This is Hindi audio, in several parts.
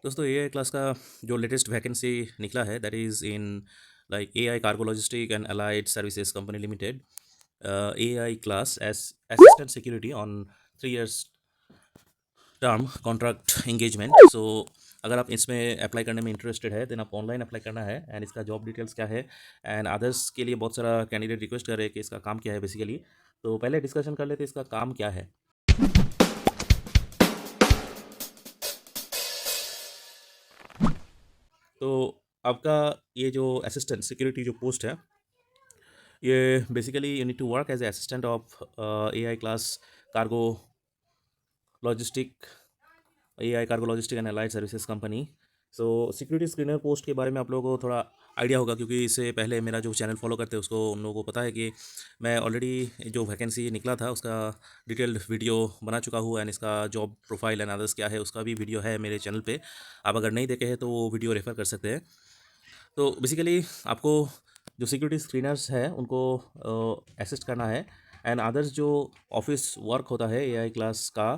दोस्तों एआई क्लास का जो लेटेस्ट वैकेंसी निकला है that is in like AI cargo logistic and allied services company limited AI CLAS as assistant security on 3 years term contract engagement. So अगर आप इसमें अप्लाई करने में इंटरेस्टेड है देन आप ऑनलाइन अप्लाई करना है। एंड इसका जॉब डिटेल्स क्या है एंड अदर्स के लिए बहुत सारा कैंडिडेट रिक्वेस्ट कर रहे हैं कि इसका काम क्या है बेसिकली। तो पहले डिस्कशन कर लेते हैं इसका काम क्या है। तो आपका ये जो असिस्टेंट सिक्योरिटी जो पोस्ट है ये basically you need to work as a assistant of AI class cargo logistic AI cargo logistic and allied services company. So security screener post के बारे में आप लोगों को थोड़ा आइडिया होगा क्योंकि इससे पहले मेरा जो चैनल फॉलो करते हैं उसको उन लोगों को पता है कि मैं ऑलरेडी जो वैकेंसी निकला था उसका डिटेल्ड वीडियो बना चुका हूँ एंड इसका जॉब प्रोफाइल एंड अदर्स क्या है उसका भी वीडियो है मेरे चैनल पे। आप अगर नहीं देखे हैं तो वो वीडियो रेफ़र कर सकते हैं। तो बेसिकली आपको जो सिक्योरिटी स्क्रीनर्स हैं उनको असिस्ट करना है एंड अदर्स जो ऑफिस वर्क होता है एआई क्लास का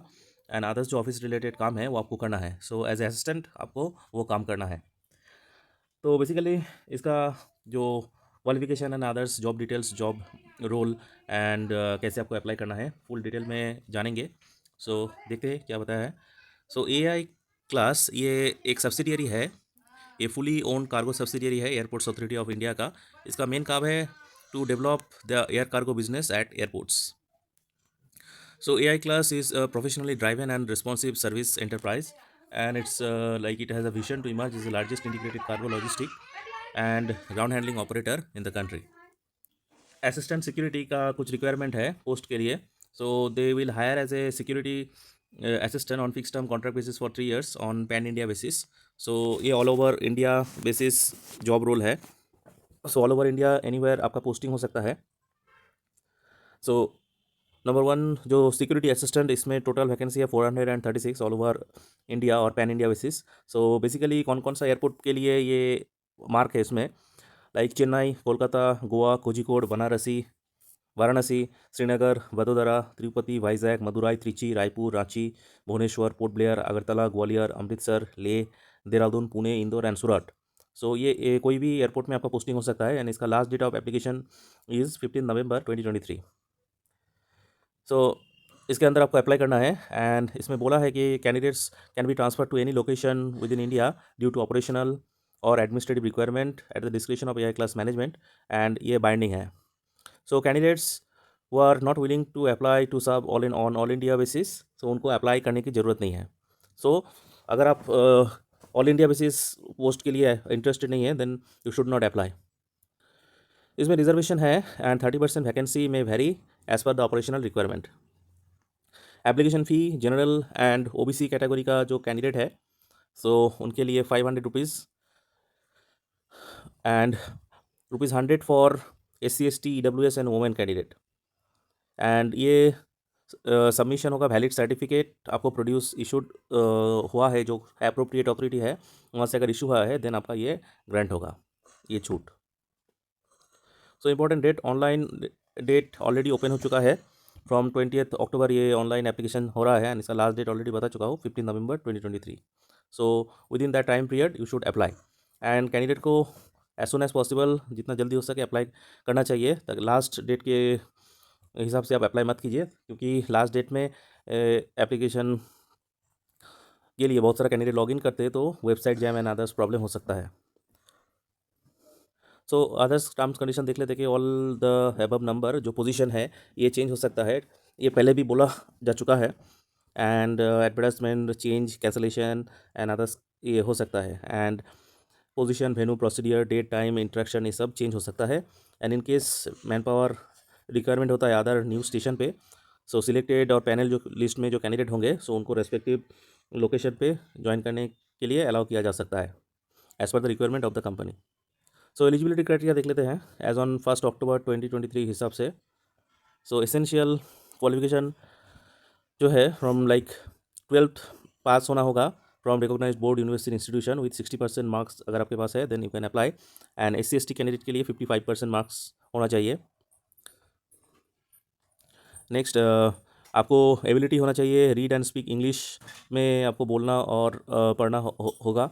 एंड अदर्स जो ऑफिस रिलेटेड काम है वो आपको करना है। सो एज असिस्टेंट आपको वो काम करना है। तो बेसिकली इसका जो qualification and others job details job role and कैसे आपको अप्लाई करना है फुल डिटेल में जानेंगे। सो देखते हैं क्या बताया है। सो एआई क्लास ये एक सब्सिडियरी है, ये फुली ओन कार्गो सब्सिडियरी है एयरपोर्ट्स अथॉरिटी ऑफ इंडिया का। इसका मेन काम है to develop the air cargo business at airports. So AI class is a professionally driven and responsive service enterprise, and it's like it has a vision to emerge as the largest integrated cargo logistic and ground handling operator in the country. Assistant security का कुछ requirement है post के लिए, so they will hire as a security assistant on fixed term contract basis for 3 years on pan India basis. So ये all over India basis job role है, so all over India anywhere आपका posting हो सकता है। So नंबर वन जो सिक्योरिटी असिस्टेंट इसमें टोटल वैकेंसी है 436 ऑल ओवर इंडिया और pan India basis. So basically कौन कौन सा एयरपोर्ट के लिए ये मार्क है इसमें, like Chennai, Kolkata, Goa, Kozhikode, Banarasi, Varanasi, Srinagar, Vadodara, Tirupati, Vizag, Madurai, Trichy, Raipur, Ranchi, Bhubaneswar, Port Blair, Agartala, Gwalior, Amritsar, Leh, Dehradun, Pune, Indore and Surat. So ये कोई भी एयरपोर्ट में आपका पोस्टिंग हो सकता है एंड इसका last date of application is 15 November 2023। So इसके अंदर आपको अप्लाई करना है एंड इसमें बोला है कि candidates can be transfer to any location within India due to operational और administrative requirement at the discretion of AI class management and ये बाइंडिंग है। सो कैंडिडेट्स वो are not willing to apply to सब all in on all India basis, so उनको अप्लाई करने की ज़रूरत नहीं है। सो अगर आप ऑल इंडिया बेसिस पोस्ट के लिए इंटरेस्टेड नहीं है then you should not apply. इसमें रिजर्वेशन है एंड 30% वैकेंसी में vary as per the operational requirement. Application fee general and OBC category का जो कैंडिडेट है सो उनके लिए 500 rupees and ₹100 for SC ST EWS and women candidate. And ये सबमिशन होगा वैलिड सर्टिफिकेट आपको प्रोड्यूस इशूड हुआ है जो अप्रोप्रिएट अथॉरिटी है वहाँ से अगर इशू हुआ है देन आपका ये ग्रांट होगा ये छूट। So important date online date already open हो चुका है फ्रॉम 20th अक्टूबर ये ऑनलाइन एप्लीकेशन हो रहा है एंड इसका लास्ट डेट ऑलरेडी बता चुका हूँ 15 November 2023। So with in that time period you should apply and candidate को एज सुन एज पॉसिबल जितना जल्दी हो सके अप्लाई करना चाहिए। तक लास्ट डेट के हिसाब से आप अप्लाई मत कीजिए क्योंकि लास्ट डेट में एप्लीकेशन के लिए बहुत सारा कैंडिडेट लॉगिन करते हैं तो website jam and others problem हो सकता है। सो अदर्स टर्म्स कंडीशन देख लेते कि ऑल द अबव नंबर जो पोजीशन है ये चेंज हो सकता है, ये पहले भी बोला जा चुका है and advertisement change cancellation and others ये हो सकता है and position venue procedure date time interaction ये सब चेंज हो सकता है and in case man power requirement होता है अदर न्यूज़ स्टेशन पे सो सिलेक्टेड और पैनल जो लिस्ट में जो कैंडिडेट होंगे सो उनको रेस्पेक्टिव लोकेशन पे ज्वाइन करने के लिए अलाउ किया जा सकता है as per the requirement of the company. So eligibility criteria देख लेते हैं एज ऑन 1 अक्टूबर 2023 हिसाब से। सो एसेंशियल क्वालिफिकेशन जो है फ्रॉम लाइक 12th पास होना होगा from recognise board university institution with 60% marks अगर आपके पास है then you can apply and SC ST candidate के लिए 55% मार्क्स होना चाहिए। नेक्स्ट आपको एबिलिटी होना चाहिए रीड एंड स्पीक इंग्लिश में, आपको बोलना और पढ़ना होगा,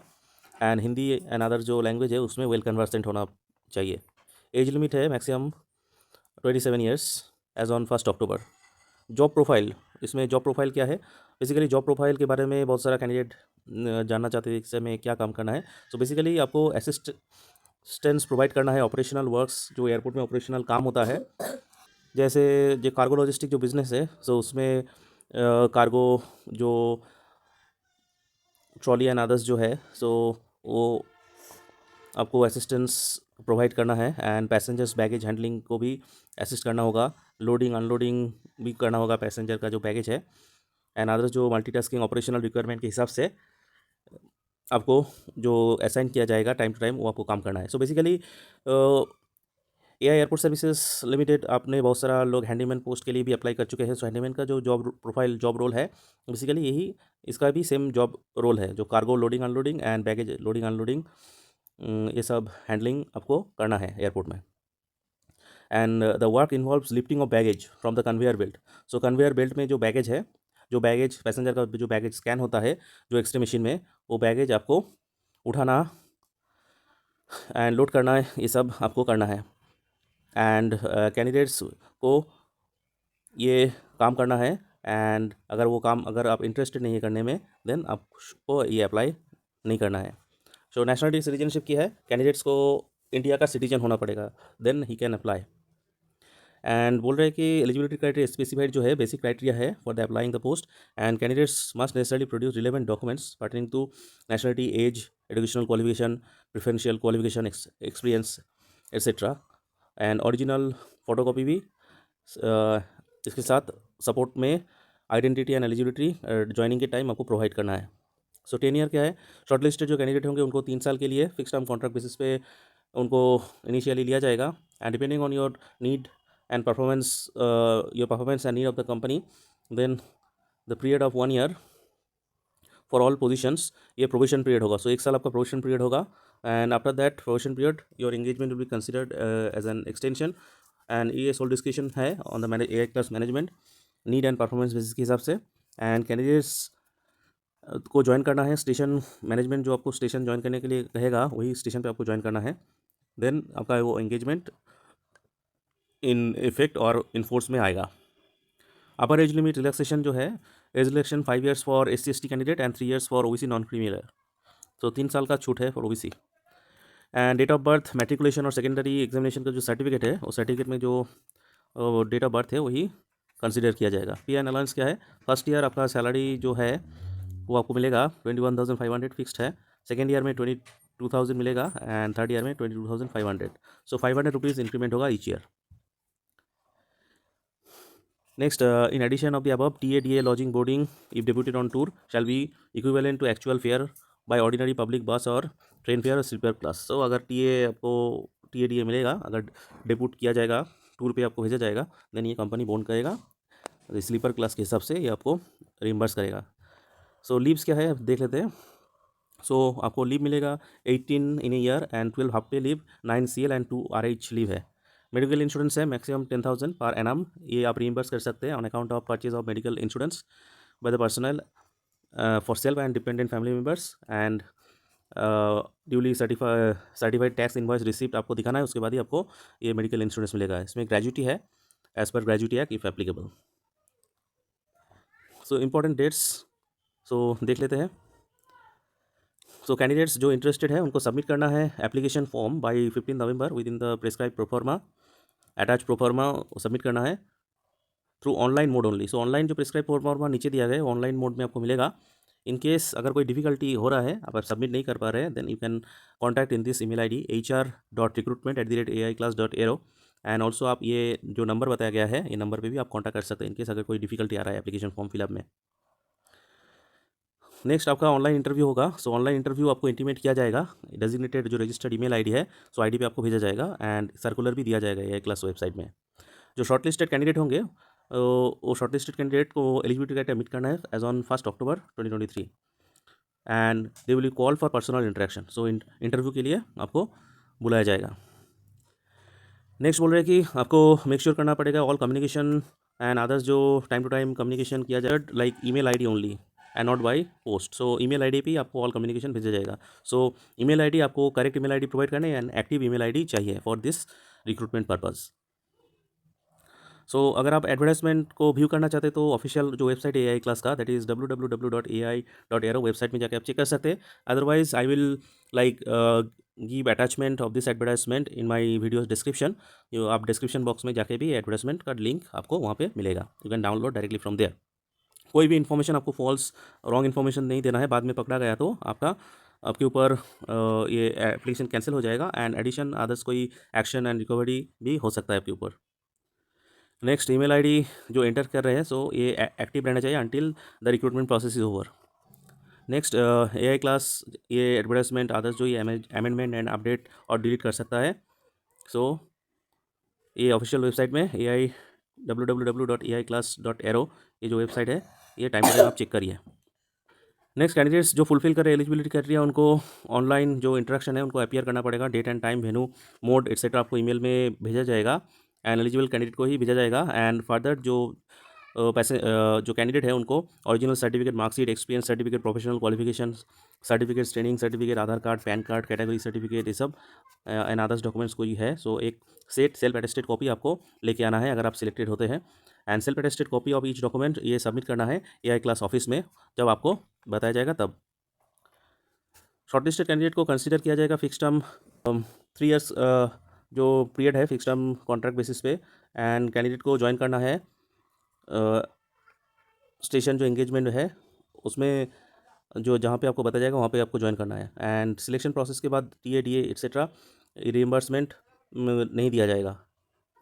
एंड हिंदी एंड अदर जो लैंग्वेज है उसमें वेल कन्वर्सेंट होना चाहिए। एज लिमिट है maximum 27 years age on 1 October. Job profile, इसमें जॉब प्रोफाइल क्या है, बेसिकली जॉब प्रोफाइल के बारे में बहुत सारा कैंडिडेट जानना चाहते हैं इससे में क्या काम करना है। सो बेसिकली आपको असिस्टेंस प्रोवाइड करना है ऑपरेशनल वर्क्स, जो एयरपोर्ट में ऑपरेशनल काम होता है, जैसे जो कार्गो लॉजिस्टिक जो बिज़नेस है, सो उसमें कार्गो जो ट्रॉली एंड अदर्स जो है, सो वो आपको असिस्टेंस प्रोवाइड करना है, एंड पैसेंजर्स बैगेज हैंडलिंग को भी असिस्ट करना होगा, लोडिंग अनलोडिंग भी करना होगा पैसेंजर का जो बैगेज है, एंड अदर्स जो मल्टीटास्किंग ऑपरेशनल रिक्वायरमेंट के हिसाब से आपको जो असाइन किया जाएगा टाइम टू टाइम वो आपको काम करना है। So basically AI airport services limited, आपने बहुत सारा लोग हैंडीमैन पोस्ट के लिए भी अप्लाई कर चुके हैं। सो हैंडीमैन का जो जॉब प्रोफाइल जॉब रोल है बेसिकली यही, इसका भी सेम जॉब रोल है, जो cargo loading unloading and baggage loading unloading ये सब हैंडलिंग आपको करना है एयरपोर्ट में। And the work involves lifting of baggage from the conveyor belt. So conveyor belt में जो बैगेज है, जो बैगेज पैसेंजर का जो बैगेज स्कैन होता है जो एक्सरे मशीन में, वो बैगेज आपको उठाना एंड लोड करना है, ये सब आपको करना है। एंड कैंडिडेट्स को ये काम करना है, एंड अगर वो काम अगर आप इंटरेस्टेड नहीं है करने में, देन आपको ये अप्लाई नहीं करना है। सो नेशनलिटी सिटीजनशिप की है, कैंडिडेट्स को इंडिया का सिटीजन होना पड़ेगा, then he can apply. And बोल रहे हैं कि एलिजिबिलिटी क्राइटेरिया स्पेसिफाइड जो है बेसिक क्राइटेरिया है for the applying the post, and candidates must necessarily produce relevant documents pertaining to nationality, age, educational qualification, preferential qualification, experience etcetera, and original photocopy भी इसके साथ सपोर्ट में आइडेंटिटी एंड एलिजिबिलिटी ज्वाइनिंग के टाइम आपको प्रोवाइड करना है। सो 10 ईयर क्या है, शॉर्ट लिस्टेड जो कैंडिडेट होंगे उनको 3 साल के लिए फिक्स टर्म कॉन्ट्रैक्ट बेसिस पे उनको इनिशियली लिया जाएगा, and depending on your need and performance, your performance and need of the company, then the period of 1 year for all positions, ये प्रोविजन पीरियड होगा। सो 1 साल आपका प्रोविजन पीरियड होगा, and after that provision period your engagement will be considered as an extension, and ये सोल डिस्कशन है on the AI class management need and performance basis के हिसाब से। एंड कैंडिडेट्स को ज्वाइन करना है, स्टेशन मैनेजमेंट जो आपको स्टेशन ज्वाइन करने के लिए कहेगा वही स्टेशन पे आपको ज्वाइन करना है, देन आपका वो एंगेजमेंट इन इफेक्ट और इन्फोर्स में आएगा। अपर एज लिमिट रिलैक्सेशन जो है, age relaxation 5 years for SC/ST candidate and 3 years for OBC non creamier, तो 3 साल का छूट है for OBC। And date of birth, matriculation और सेकेंडरी एग्जामिनेशन का जो सर्टिफिकेट है, उस सर्टिफिकेट में जो डेट ऑफ बर्थ है वही कंसिडर किया जाएगा। पी एंड अलाउंस क्या है, फर्स्ट ईयर आपका सैलरी जो है वो आपको मिलेगा 21,500 फिक्स्ड है, सेकेंड ईयर में 22,000 मिलेगा, एंड थर्ड ईयर में 22,500। सो 500 रुपीज़ इंक्रीमेंट होगा each year. Next, in addition of the above, TADA lodging boarding, if debuted on tour, shall be equivalent to actual fare by ordinary public bus or train fare or sleeper class. So अगर TA आपको TADA मिलेगा, अगर डेब्यूट किया जाएगा, टूर पे आपको भेजा जाएगा, देन ये कंपनी बोन करेगा स्लीपर क्लास के हिसाब से, ये आपको रिम्बर्स करेगा। सो लीव्स क्या है देख लेते हैं। सो आपको लीव मिलेगा 18 in a year and 12 half day leave, 9 CL and 2 RH leave है। मेडिकल इंश्योरेंस है मैक्सिमम 10,000 पर एनम, ये आप रीइंबर्स कर सकते हैं on account of purchase of medical insurance by the personal for self and dependent family members, and duly certified tax invoice receipt आपको दिखाना है, उसके बाद ही आपको ये मेडिकल इंश्योरेंस मिलेगा। इसमें ग्रेजुटी है as per gratuity act if applicable. So important dates so देख लेते हैं। सो कैंडिडेट्स जो इंटरेस्टेड है उनको सबमिट करना है application form by 15 November with in the prescribe proforma, attach proforma submit करना है थ्रू ऑनलाइन मोड ओनली। सो ऑनलाइन जो प्रेस्क्राइब प्रोफार्मा नीचे दिया गया है ऑनलाइन मोड में आपको मिलेगा। इन केस अगर कोई डिफिकल्टी हो रहा है, आप सबमिट नहीं कर पा रहे हैं, then you can contact in this email ID hr.recruitment@ai-class.aero, and also आप ये जो नंबर बताया गया है ये नंबर पे भी आप कॉन्टैक्ट कर सकते हैं इन केस अगर कोई डिफिकल्टी आ रहा है एप्लीकेशन फॉर्म फिलअप में। नेक्स्ट आपका ऑनलाइन इंटरव्यू होगा। सो ऑनलाइन इंटरव्यू आपको इंटीमेट किया जाएगा, डेजिग्नेटेड जो रजिस्टर्ड ईमेल ID है, सो ID पे आपको भेजा जाएगा, एंड सर्कुलर भी दिया जाएगा AI क्लास वेबसाइट में। जो शॉर्टलिस्टेड कैंडिडेट होंगे वो शॉर्टलिस्टेड कैंडिडेट को एलिजिबिलिटी क्राइटेरिया मीट करना है age on 1 October 2023, and they will call for personal interaction. So interview के लिए आपको बुलाया जाएगा। नेक्स्ट बोल रहे हैं कि आपको मेक श्योर करना पड़ेगा ऑल कम्युनिकेशन एंड अदर्स जो टाइम टू टाइम कम्युनिकेशन किया जाए like email ID only and not by post. So email ID पे ही आपको ऑल कम्युनिकेशन भेजा जाएगा। सो ईमेल आईडी आपको करेक्ट ईमेल आईडी प्रोवाइड करना है एंड एक्टिव ईमेल आईडी चाहिए फॉर दिस रिक्रूटमेंट पर्पज़। अगर आप एडवर्टाइजमेंट को व्यू करना चाहते हैं तो ऑफिशियल जो वेबसाइट है एआई क्लास का, दैट इज़ www.ai.aero वेबसाइट में जाकर आप चेक कर सकते हैं। Otherwise I will like give attachment of this advertisement in my videos description. जो आप डिस्क्रिप्शन बॉक्स में जाके भी एडवर्टाइजमेंट का लिंक आपको वहाँ पे मिलेगा, you can download directly from there. कोई भी इन्फॉर्मेशन आपको फॉल्स रॉन्ग इन्फॉर्मेशन नहीं देना है, बाद में पकड़ा गया तो आपके ऊपर ये एप्लीकेशन कैंसिल हो जाएगा एंड एडिशन अदर्स कोई एक्शन एंड रिकवरी भी हो सकता है आपके ऊपर। नेक्स्ट ईमेल आईडी जो एंटर कर रहे हैं ये एक्टिव रहना चाहिए until the recruitment process is over. Next AI class ये एडवर्टाइजमेंट अदर्स जो ये अमेंडमेंट एंड अपडेट और डिलीट कर सकता है। ये ऑफिशियल वेबसाइट में www.aiclass.aero ये जो वेबसाइट है ये टाइम टू टाइम आप चेक करिए। नेक्स्ट कैंडिडेट्स जो फुलफिल कर रहे हैं एलिजिबिलिटी क्राइटेरिया उनको ऑनलाइन जो इंटरेक्शन है उनको अपीयर करना पड़ेगा। Date and time, venue, mode etcetera आपको ईमेल में भेजा जाएगा एंड एलिजिबल कैंडिडेट को ही भेजा जाएगा। एंड फर्दर जो जो कैंडिडेट है उनको original certificate, marksheet, experience certificate, professional qualification certificate, training certificate, Aadhaar card, PAN card, category certificate, ये सब एंड अदर्स डॉक्यूमेंट्स कोई है। एक सेट सेल्फ अटेस्टेड कॉपी आपको लेके आना है अगर आप सिलेक्टेड होते हैं and self attested copy of each document ये सबमिट करना है एआई क्लास ऑफिस में जब आपको बताया जाएगा तब। शॉर्टलिस्टेड कैंडिडेट को कंसीडर किया जाएगा फिक्स टर्म 3 इयर्स जो पीरियड है फिक्स टर्म कॉन्ट्रैक्ट बेसिस पे एंड कैंडिडेट को ज्वाइन करना है स्टेशन जो एंगेजमेंट है उसमें जो जहाँ पे आपको बताया जाएगा वहाँ पे आपको ज्वाइन करना है एंड सिलेक्शन प्रोसेस के बाद टीए डीए एक्सेट्रा रिइंबर्समेंट नहीं दिया जाएगा।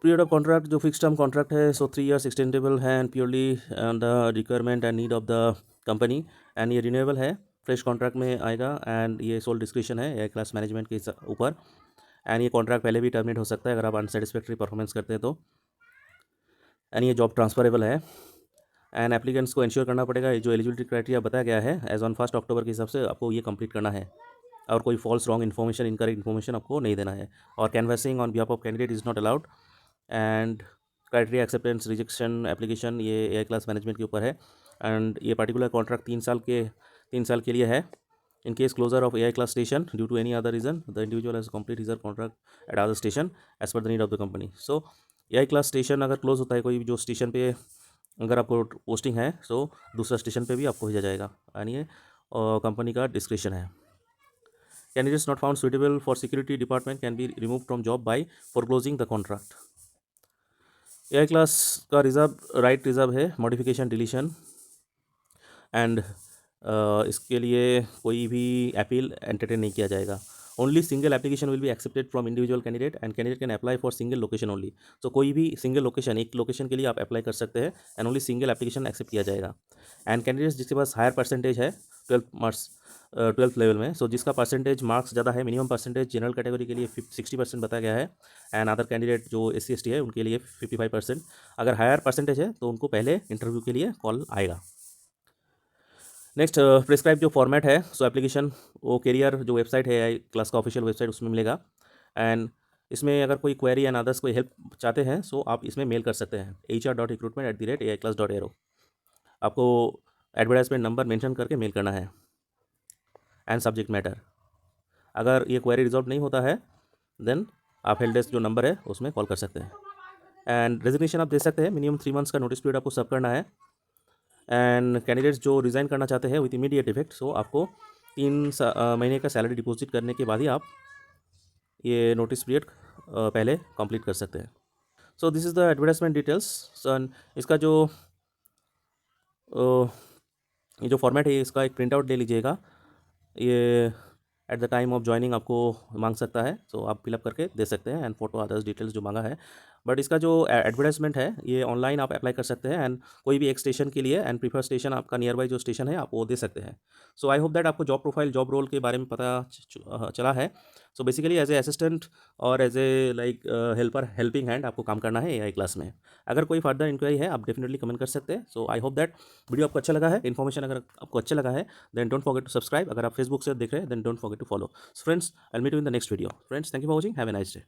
पीरियड ऑफ कॉन्ट्रैक्ट जो फिक्स टर्म कॉन्ट्रैक्ट है 3 इयर्स एक्सटेंडेबल है and purely the requirement and need of the company and ये रिन्यूएबल है, फ्रेश कॉन्ट्रैक्ट में आएगा एंड ये सोल डिस्क्रिप्शन है एआई क्लास मैनेजमेंट के ऊपर एंड ये कॉन्ट्रैक्ट पहले भी टर्मिनेट हो सकता है अगर आप अनसेटिस्फैक्ट्री परफॉर्मेंस करते हैं तो एंड ये जॉब ट्रांसफरेबल है एंड एप्लीकेंट्स को इंश्योर करना पड़ेगा ये जो एलिजिबिलिटी क्राइटेरिया बताया गया है एज ऑन 1 अक्टूबर के हिसाब से आपको ये कंप्लीट करना है और कोई false wrong information, incorrect information आपको नहीं देना है और canvassing on behalf of candidate is not allowed and criteria acceptance rejection application ये एआई क्लास मैनेजमेंट के ऊपर है एंड ये पर्टिकुलर कॉन्ट्रैक्ट 3 साल के लिए है। In case closure of AI CLAS station due to any other reason the individual has complete his her contract at other station as per the need of the company. AI CLAS station अगर क्लोज होता है कोई भी जो स्टेशन पे अगर आपको पोस्टिंग है दूसरा स्टेशन पे भी आपको भेजा जाएगा यानी ये कंपनी का डिस्क्रिप्शन है। Candidates not found suitable for security department can be remove from job by foreclosing the contract. AI class का रिजर्व है मॉडिफिकेशन, डिलीशन एंड इसके लिए कोई भी अपील एंटरटेन नहीं किया जाएगा। Only single application will be accepted from individual candidate and candidate can apply for single location only. कोई भी सिंगल लोकेशन, एक लोकेशन के लिए आप अप्लाई कर सकते हैं and only single application accept किया जाएगा। एंड कैंडिडेट्स जिसके पास हायर परसेंटेज है 12th लेवल में, जिसका परसेंटेज मार्क्स ज़्यादा है, मिनिमम परसेंटेज जनरल कैटेगरी के लिए 60% बताया गया है एंड अदर कैंडिडेट जो SC ST है उनके लिए 55%। अगर हायर परसेंटेज है तो उनको पहले इंटरव्यू के लिए कॉल आएगा। नेक्स्ट प्रिस्क्राइब जो फॉर्मेट है एप्लीकेशन वो कैरियर जो वेबसाइट है एआई क्लास का ऑफिशियल वेबसाइट उसमें मिलेगा एंड इसमें अगर कोई क्वेरी एंड अदर्स कोई हेल्प चाहते हैं आप इसमें मेल कर सकते हैं hr.recruitment@aiclass.aero। आपको एडवर्टाइजमेंट नंबर मेंशन करके मेल करना है एंड सब्जेक्ट मैटर। अगर ये क्वेरी रिजॉल्व नहीं होता है देन आप हेल्प डेस्क जो नंबर है उसमें कॉल कर सकते हैं एंड रेजिग्नेशन आप दे सकते हैं। मिनिमम 3 मंथ्स का नोटिस पीरियड आपको सर्व करना है एंड कैंडिडेट्स जो रिज़ाइन करना चाहते हैं विथ इमीडिएट इफेक्ट आपको 3 महीने का सैलरी डिपॉजिट करने के बाद ही आप ये नोटिस पीरियड पहले कंप्लीट कर सकते हैं। This is the advertisement details. इसका ये जो फॉर्मेट है इसका एक प्रिंट आउट ले लीजिएगा। ये at the time of joining आपको मांग सकता है आप फिलअप करके दे सकते हैं एंड फोटो अदर्स डिटेल्स जो मांगा है। बट इसका जो एडवर्टाइजमेंट है ये ऑनलाइन आप अप्लाई कर सकते हैं एंड कोई भी एक स्टेशन के लिए एंड प्रीफर स्टेशन आपका नियर बाई जो स्टेशन है आप वो दे सकते हैं। आई होप दैट आपको जॉब प्रोफाइल, जॉब रोल के बारे में पता चला है। बेसिकली एज ए असिस्टेंट और as a like helper, helping hand आपको काम करना है एआई क्लास में। अगर कोई फर्दर इंक्वायरी है आप डेफिनेटली कमेंट कर सकते हैं। आई होप दैट वीडियो आपको अच्छा लगा है, इन्फॉर्मेशन अगर आपको अच्छा लगा है then don't forget to subscribe. अगर आप फेसबुक से देख रहे हैं then don't forget to follow. Friends, I will meet you in the next video. Friends, thank you for watching, have a nice day.